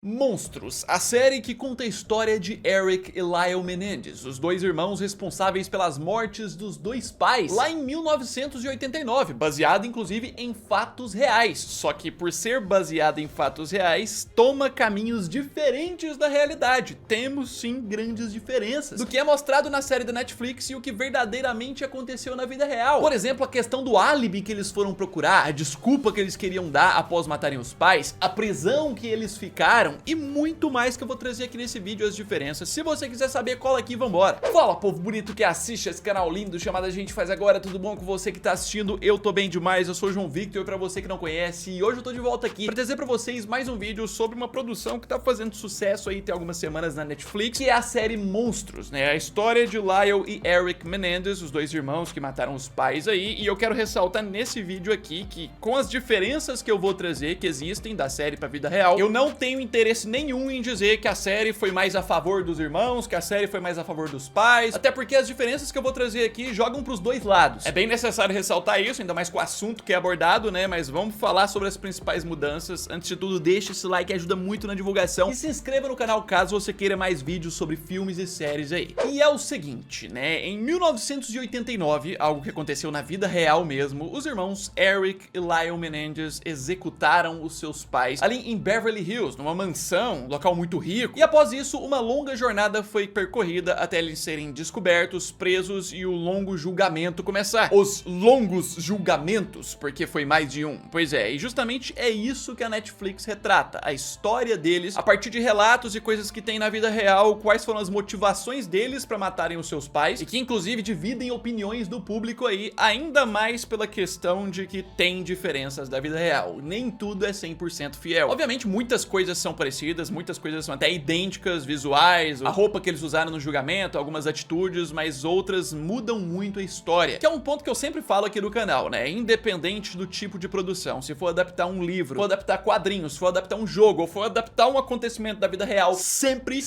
Monstros, a série que conta a história de Eric e Lyle Menendez, os dois irmãos responsáveis pelas mortes dos dois pais lá em 1989, baseado inclusive em fatos reais, só que por ser baseado em fatos reais, toma caminhos diferentes da realidade. Temos sim grandes diferenças do que é mostrado na série da Netflix e o que verdadeiramente aconteceu na vida real. Por exemplo, a questão do álibi que eles foram procurar, a desculpa que eles queriam dar após matarem os pais, a prisão que eles ficaram e muito mais que eu vou trazer aqui nesse vídeo as diferenças. Se você quiser saber, cola aqui e vambora. Fala, povo bonito que assiste esse canal lindo chamado A Gente Faz Agora, tudo bom com você que tá assistindo? Eu tô bem demais, eu sou o João Victor, pra você que não conhece, e hoje eu tô de volta aqui pra trazer pra vocês mais um vídeo sobre uma produção que tá fazendo sucesso aí tem algumas semanas na Netflix, que é a série Monstros, né? A história de Lyle e Eric Menendez, os dois irmãos que mataram os pais aí, e eu quero ressaltar nesse vídeo aqui que com as diferenças que eu vou trazer, que existem da série pra vida real, eu não tenho interesse nenhum em dizer que a série foi mais a favor dos irmãos, que a série foi mais a favor dos pais, até porque as diferenças que eu vou trazer aqui jogam pros dois lados. É bem necessário ressaltar isso, ainda mais com o assunto que é abordado, né? Mas vamos falar sobre as principais mudanças. Antes de tudo, deixa esse like, ajuda muito na divulgação, e se inscreva no canal caso você queira mais vídeos sobre filmes e séries aí. E é o seguinte, né? Em 1989, algo que aconteceu na vida real mesmo, os irmãos Eric e Lyle Menendez executaram os seus pais ali em Beverly Hills, numa mansão, local muito rico, e após isso uma longa jornada foi percorrida até eles serem descobertos, presos e o longo julgamento começar. Os longos julgamentos, porque foi mais de um. Pois é, e justamente é isso que a Netflix retrata, a história deles, a partir de relatos e coisas que tem na vida real, quais foram as motivações deles pra matarem os seus pais, e que inclusive dividem opiniões do público aí, ainda mais pela questão de que tem diferenças da vida real. Nem tudo é 100% fiel. Obviamente muitas coisas são parecidas, muitas coisas são até idênticas, visuais, a roupa que eles usaram no julgamento, algumas atitudes, mas outras mudam muito a história, que é um ponto que eu sempre falo aqui no canal, né? Independente do tipo de produção, se for adaptar um livro, for adaptar quadrinhos, se for adaptar um jogo, ou for adaptar um acontecimento da vida real, sempre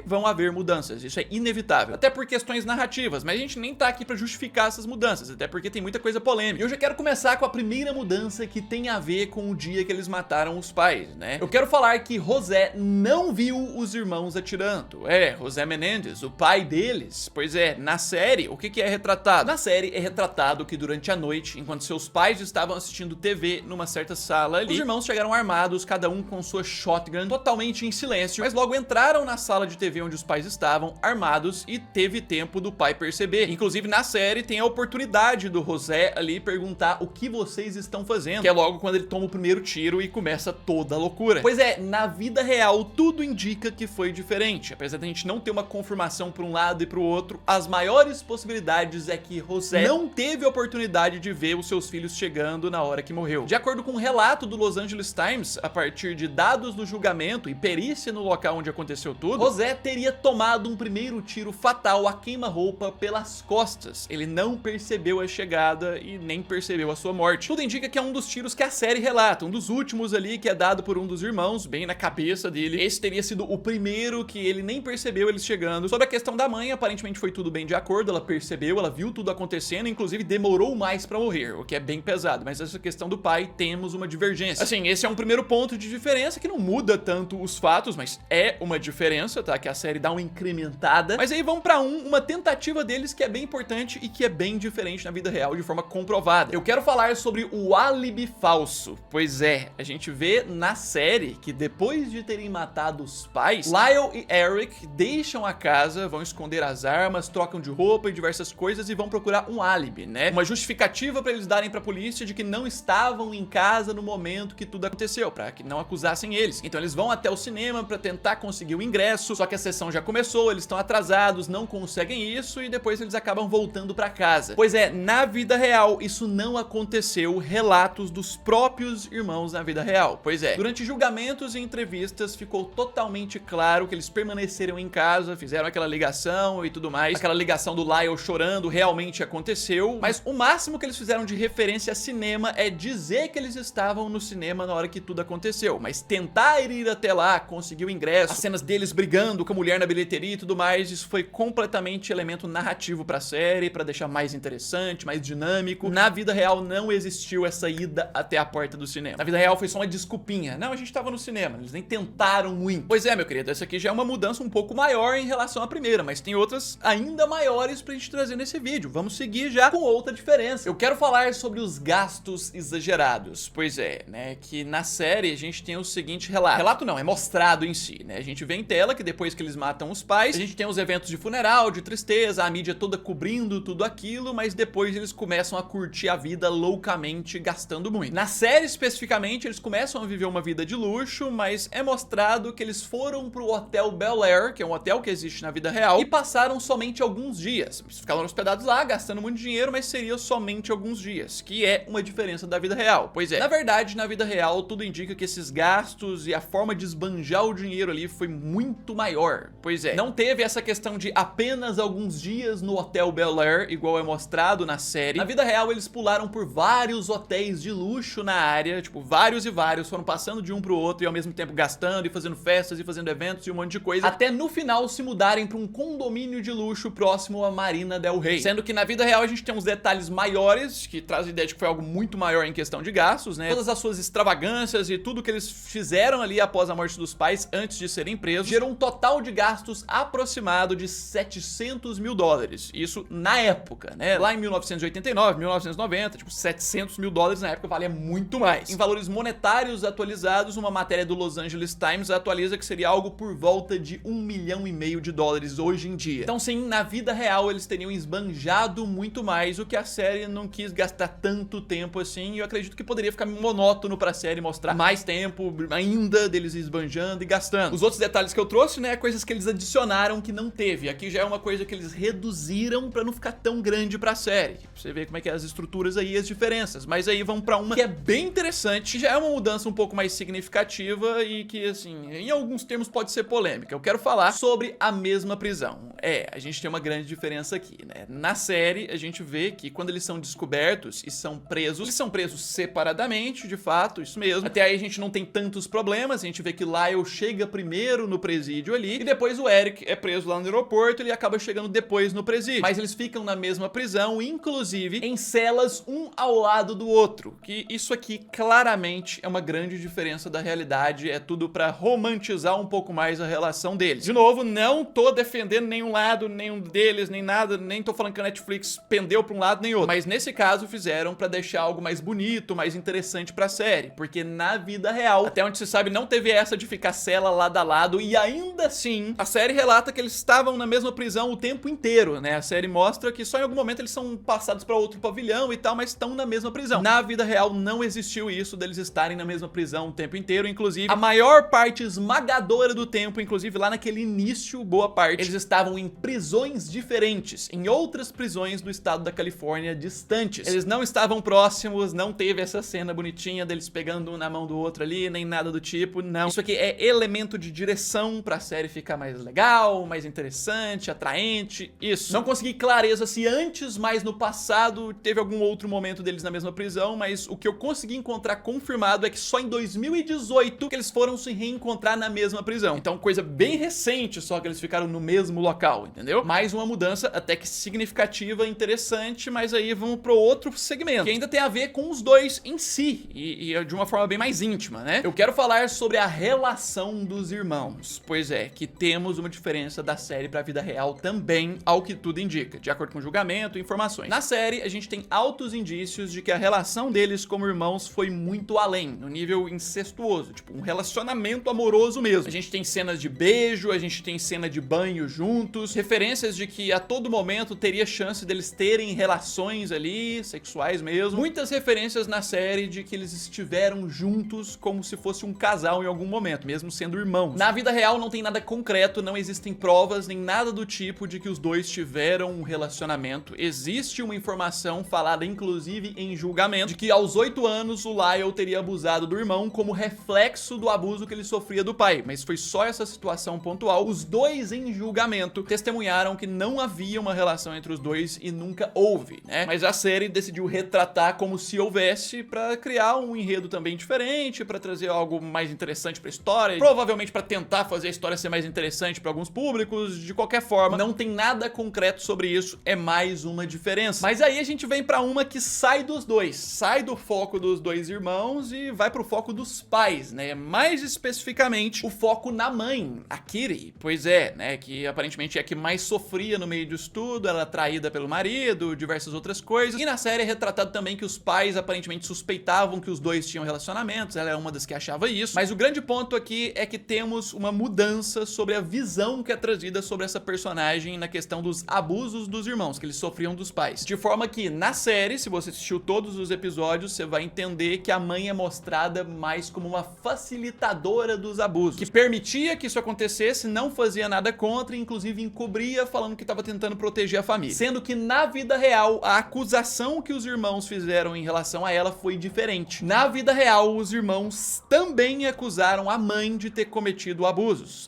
vão haver mudanças, isso é inevitável, até por questões narrativas, mas a gente nem tá aqui pra justificar essas mudanças, até porque tem muita coisa polêmica. E eu já quero começar com a primeira mudança que tem a ver com o dia que eles mataram os pais, né? Eu quero falar que José não viu os irmãos atirando. José Menendez, o pai deles. Pois é, na série, o que é retratado? Na série é retratado que durante a noite, enquanto seus pais estavam assistindo TV numa certa sala ali, os irmãos chegaram armados, cada um com sua shotgun, totalmente em silêncio, mas logo entraram na sala de TV onde os pais estavam, armados, e teve tempo do pai perceber. Inclusive, na série, tem a oportunidade do José ali perguntar o que vocês estão fazendo, que é logo quando ele toma o primeiro tiro e começa toda a loucura. Pois é, na vida real, tudo indica que foi diferente. Apesar de a gente não ter uma confirmação para um lado e para o outro, as maiores possibilidades é que José não teve a oportunidade de ver os seus filhos chegando na hora que morreu. De acordo com um relato do Los Angeles Times, a partir de dados do julgamento e perícia no local onde aconteceu tudo, José teria tomado um primeiro tiro fatal a queima-roupa pelas costas. Ele não percebeu a chegada e nem percebeu a sua morte. Tudo indica que é um dos tiros que a série relata, um dos últimos ali, que é dado por um dos irmãos, bem na cabeça dele. Esse teria sido o primeiro que ele nem percebeu eles chegando. Sobre a questão da mãe, aparentemente foi tudo bem de acordo, ela percebeu, ela viu tudo acontecendo, inclusive demorou mais pra morrer, o que é bem pesado. Mas essa questão do pai, temos uma divergência. Assim, esse é um primeiro ponto de diferença que não muda tanto os fatos, mas é uma diferença, tá? Que a série dá uma incrementada. Mas aí vamos pra uma tentativa deles que é bem importante e que é bem diferente na vida real, de forma comprovada. Eu quero falar sobre o álibi falso. Pois é, a gente vê na série que depois de terem matado os pais, Lyle e Eric deixam a casa, vão esconder as armas, trocam de roupa e diversas coisas e vão procurar um álibi, né? Uma justificativa pra eles darem pra polícia de que não estavam em casa no momento que tudo aconteceu, pra que não acusassem eles. Então eles vão até o cinema pra tentar conseguir o ingresso, só que a sessão já começou, eles estão atrasados, não conseguem isso e depois eles acabam voltando pra casa. Pois é, na vida real isso não aconteceu, relatos dos próprios irmãos na vida real. Pois é, durante julgamentos e entrevistas ficou totalmente claro que eles permaneceram em casa, fizeram aquela ligação e tudo mais. Aquela ligação do Lyle chorando realmente aconteceu, mas o máximo que eles fizeram de referência a cinema é dizer que eles estavam no cinema na hora que tudo aconteceu, mas tentar ir até lá, conseguir o ingresso, as cenas deles brigando com a mulher na bilheteria e tudo mais, isso foi completamente elemento narrativo pra série, pra deixar mais interessante, mais dinâmico. Na vida real não existiu essa ida até a porta do cinema. Na vida real foi só uma desculpinha. Não, a gente tava no cinema cinema, eles nem tentaram muito. Pois é, meu querido, essa aqui já é uma mudança um pouco maior em relação à primeira, mas tem outras ainda maiores pra gente trazer nesse vídeo. Vamos seguir já com outra diferença. Eu quero falar sobre os gastos exagerados. Pois é, né, que na série a gente tem o seguinte relato. Relato não, é mostrado em si, né? A gente vê em tela que depois que eles matam os pais, a gente tem os eventos de funeral, de tristeza, a mídia toda cobrindo tudo aquilo, mas depois eles começam a curtir a vida loucamente, gastando muito. Na série, especificamente, eles começam a viver uma vida de luxo, mas é mostrado que eles foram pro Hotel Bel Air, que é um hotel que existe na vida real, e passaram somente alguns dias. Eles ficaram hospedados lá, gastando muito dinheiro, mas seria somente alguns dias, que é uma diferença da vida real. Pois é, na verdade, na vida real, tudo indica que esses gastos e a forma de esbanjar o dinheiro ali foi muito maior. Pois é, não teve essa questão de apenas alguns dias no Hotel Bel Air, igual é mostrado na série. Na vida real, eles pularam por vários hotéis de luxo na área, tipo, vários e vários, foram passando de um pro outro e ao mesmo tempo gastando e fazendo festas e fazendo eventos e um monte de coisa, até no final se mudarem pra um condomínio de luxo próximo à Marina del Rey. Sendo que na vida real a gente tem uns detalhes maiores, que traz a ideia de que foi algo muito maior em questão de gastos, né? Todas as suas extravagâncias e tudo que eles fizeram ali após a morte dos pais, antes de serem presos, gerou um total de gastos aproximado de 700 mil dólares. Isso na época, né? Lá em 1989, 1990, tipo, 700 mil dólares na época valia muito mais. Em valores monetários atualizados, uma matéria do Los Angeles Times atualiza que seria algo por volta de 1,5 milhão de dólares hoje em dia. Então sim, na vida real eles teriam esbanjado muito mais, o que a série não quis gastar tanto tempo assim, e eu acredito que poderia ficar monótono pra série mostrar mais tempo ainda deles esbanjando e gastando. Os outros detalhes que eu trouxe, né, coisas que eles adicionaram que não teve. Aqui já é uma coisa que eles reduziram pra não ficar tão grande pra série. Você vê como é que é as estruturas aí e as diferenças. Mas aí vamos pra uma que é bem interessante, que já é uma mudança um pouco mais significativa e que, assim, em alguns termos pode ser polêmica. Eu quero falar sobre a mesma prisão. A gente tem uma grande diferença aqui, né? Na série, a gente vê que quando eles são descobertos e são presos, eles são presos separadamente, de fato, isso mesmo. Até aí a gente não tem tantos problemas, a gente vê que Lyle chega primeiro no presídio ali, e depois o Eric é preso lá no aeroporto, ele acaba chegando depois no presídio. Mas eles ficam na mesma prisão, inclusive em celas um ao lado do outro, que isso aqui claramente é uma grande diferença da realidade, é tudo pra romantizar um pouco mais a relação deles. De novo, não tô defendendo nenhum lado, nenhum deles, nem nada, nem tô falando que a Netflix pendeu pra um lado nem outro, mas nesse caso fizeram pra deixar algo mais bonito, mais interessante pra série, porque na vida real, até onde se sabe, não teve essa de ficar cela lado a lado, e ainda assim, a série relata que eles estavam na mesma prisão o tempo inteiro, né? A série mostra que só em algum momento eles são passados pra outro pavilhão e tal, mas estão na mesma prisão. Na vida real não existiu isso deles estarem na mesma prisão o tempo inteiro, inclusive a maior parte esmagadora do tempo, inclusive lá naquele início, boa parte, eles estavam em prisões diferentes, em outras prisões do estado da Califórnia distantes. Eles não estavam próximos, não teve essa cena bonitinha deles pegando um na mão do outro ali, nem nada do tipo, não. Isso aqui é elemento de direção pra série ficar mais legal, mais interessante, atraente, isso. Não consegui clareza se antes, mas no passado, teve algum outro momento deles na mesma prisão, mas o que eu consegui encontrar confirmado é que só em 2018 que eles foram se reencontrar na mesma prisão. Então, coisa bem recente só que eles ficaram no mesmo local, entendeu? Mais uma mudança até que significativa, interessante, mas aí vamos pro outro segmento, que ainda tem a ver com os dois em si, e de uma forma bem mais íntima, né? Eu quero falar sobre a relação dos irmãos, pois é, que temos uma diferença da série pra vida real também, ao que tudo indica, de acordo com o julgamento e informações. Na série, a gente tem altos indícios de que a relação deles como irmãos foi muito além, no nível incestuoso, tipo um relacionamento amoroso mesmo. A gente tem cenas de beijo, a gente tem cena de banho juntos, referências de que a todo momento teria chance deles terem relações ali, sexuais mesmo. Muitas referências na série de que eles estiveram juntos como se fosse um casal em algum momento, mesmo sendo irmãos. Na vida real não tem nada concreto, não existem provas nem nada do tipo de que os dois tiveram um relacionamento. Existe uma informação falada inclusive em julgamento de que aos 8 anos o Lyle teria abusado do irmão como reflexo do abuso que ele sofria do pai, mas foi só essa situação pontual. Os dois em julgamento testemunharam que não havia uma relação entre os dois e nunca houve, né? Mas a série decidiu retratar como se houvesse pra criar um enredo também diferente, pra trazer algo mais interessante pra história, provavelmente pra tentar fazer a história ser mais interessante pra alguns públicos. De qualquer forma, não tem nada concreto sobre isso, é mais uma diferença. Mas aí a gente vem pra uma que sai dos dois, sai do foco dos dois irmãos e vai pro foco dos pais, né? mais especificamente o foco na mãe, a Kitty. Pois é, né, que aparentemente é a que mais sofria no meio disso tudo, ela é traída pelo marido, diversas outras coisas. E na série é retratado também que os pais aparentemente suspeitavam que os dois tinham relacionamentos, ela é uma das que achava isso. Mas o grande ponto aqui é que temos uma mudança sobre a visão que é trazida sobre essa personagem na questão dos abusos dos irmãos, que eles sofriam dos pais. De forma que na série, se você assistiu todos os episódios, você vai entender que a mãe é mostrada mais como uma facilitadora dos abusos, que permitia que isso acontecesse, não fazia nada contra e inclusive encobria falando que estava tentando proteger a família. Sendo que na vida real, a acusação que os irmãos fizeram em relação a ela foi diferente. Na vida real, os irmãos também acusaram a mãe de ter cometido abusos.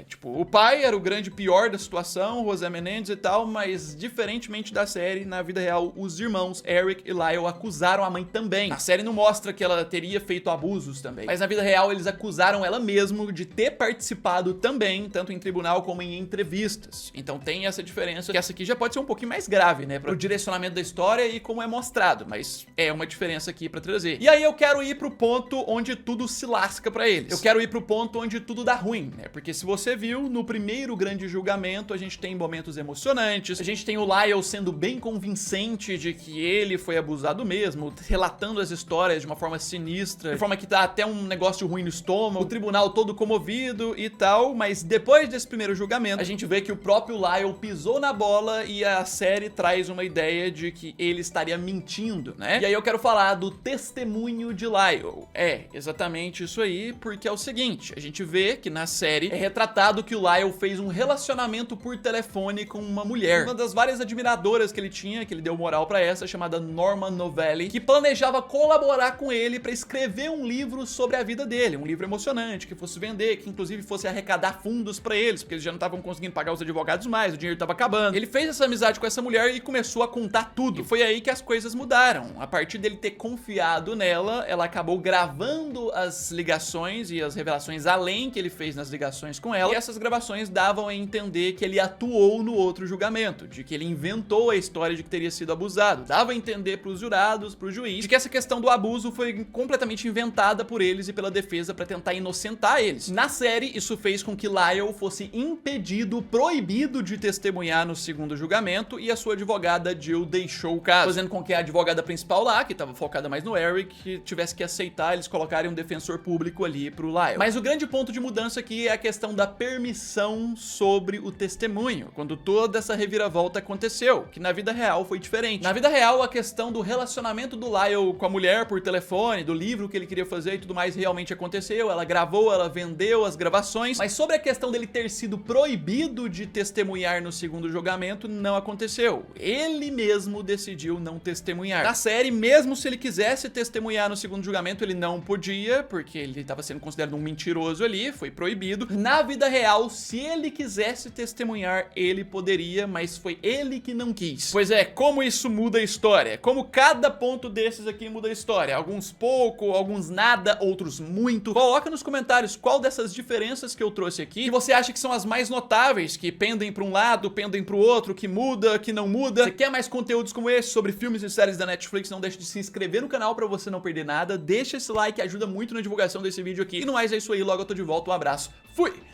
Tipo, o pai era o grande pior da situação, José Menendez e tal, mas diferentemente da série, na vida real, os irmãos Eric e Lyle acusaram a mãe também. Na série não mostra que ela teria feito abusos também, mas na vida real eles acusaram ela mesmo de ter participado também, tanto em tribunal como em entrevistas. Então tem essa diferença, que essa aqui já pode ser um pouquinho mais grave, né, pro direcionamento da história e como é mostrado, mas é uma diferença aqui pra trazer. E aí eu quero ir pro ponto onde tudo se lasca pra eles. Eu quero ir pro ponto onde tudo dá ruim, né, porque se você viu, no primeiro grande julgamento, a gente tem momentos emocionantes, a gente tem o Lyle sendo bem convincente de que ele foi abusado mesmo, relatando as histórias de uma forma sinistra, de forma que dá até um negócio ruim no estômago, o tribunal todo comovido e tal, mas depois desse primeiro julgamento, a gente vê que o próprio Lyle pisou na bola e a série traz uma ideia de que ele estaria mentindo, né? E aí eu quero falar do testemunho de Lyle. É, exatamente isso aí, porque é o seguinte, a gente vê que na série é retratado que o Lyle fez um relacionamento por telefone com uma mulher, uma das várias admiradoras que ele tinha, que ele deu moral pra essa, chamada Norma Novelli, que planejava colaborar com ele pra escrever um livro sobre a vida dele, um livro emocionante, que fosse vender, que inclusive fosse arrecadar fundos pra eles, porque eles já não estavam conseguindo pagar os advogados mais, o dinheiro tava acabando. Ele fez essa amizade com essa mulher e começou a contar tudo. E foi aí que as coisas mudaram. A partir dele ter confiado nela, ela acabou gravando as ligações e as revelações além que ele fez nas ligações com ela, e essas gravações davam a entender que ele atuou no outro julgamento, de que ele inventou a história de que teria sido abusado. Dava a entender pros jurados, pro juiz, de que essa questão do abuso foi completamente inventada por eles e pela defesa pra tentar inocentar eles. Na série, isso fez com que Lyle fosse impedido, proibido de testemunhar no segundo julgamento, e a sua advogada Jill deixou o caso, fazendo com que a advogada principal lá, que tava focada mais no Eric, tivesse que aceitar eles colocarem um defensor público ali pro Lyle. Mas o grande ponto de mudança aqui é a questão da permissão sobre o testemunho, quando toda essa reviravolta aconteceu, que na vida real foi diferente. Na vida real, a questão do relacionamento do Lyle com a mulher por telefone, do livro que ele queria fazer e tudo mais realmente aconteceu, ela gravou, ela vendeu as gravações, mas sobre a questão dele ter sido proibido de testemunhar no segundo julgamento, não aconteceu. Ele mesmo decidiu não testemunhar. Na série, mesmo se ele quisesse testemunhar no segundo julgamento, ele não podia, porque ele estava sendo considerado um mentiroso ali, foi proibido. Na vida real, se ele quisesse testemunhar, ele poderia, mas foi ele que não quis. Pois é, como isso muda a história? Como cada ponto desses aqui muda a história? Alguns pouco, alguns nada, outros muito. Coloca nos comentários qual dessas diferenças que eu trouxe aqui que você acha que são as mais notáveis, que pendem para um lado, pendem para o outro, que muda, que não muda. Você quer mais conteúdos como esse sobre filmes e séries da Netflix? Não deixe de se inscrever no canal para você não perder nada. Deixa esse like, ajuda muito na divulgação desse vídeo aqui. E no mais é isso aí, logo eu tô de volta. Um abraço, fui!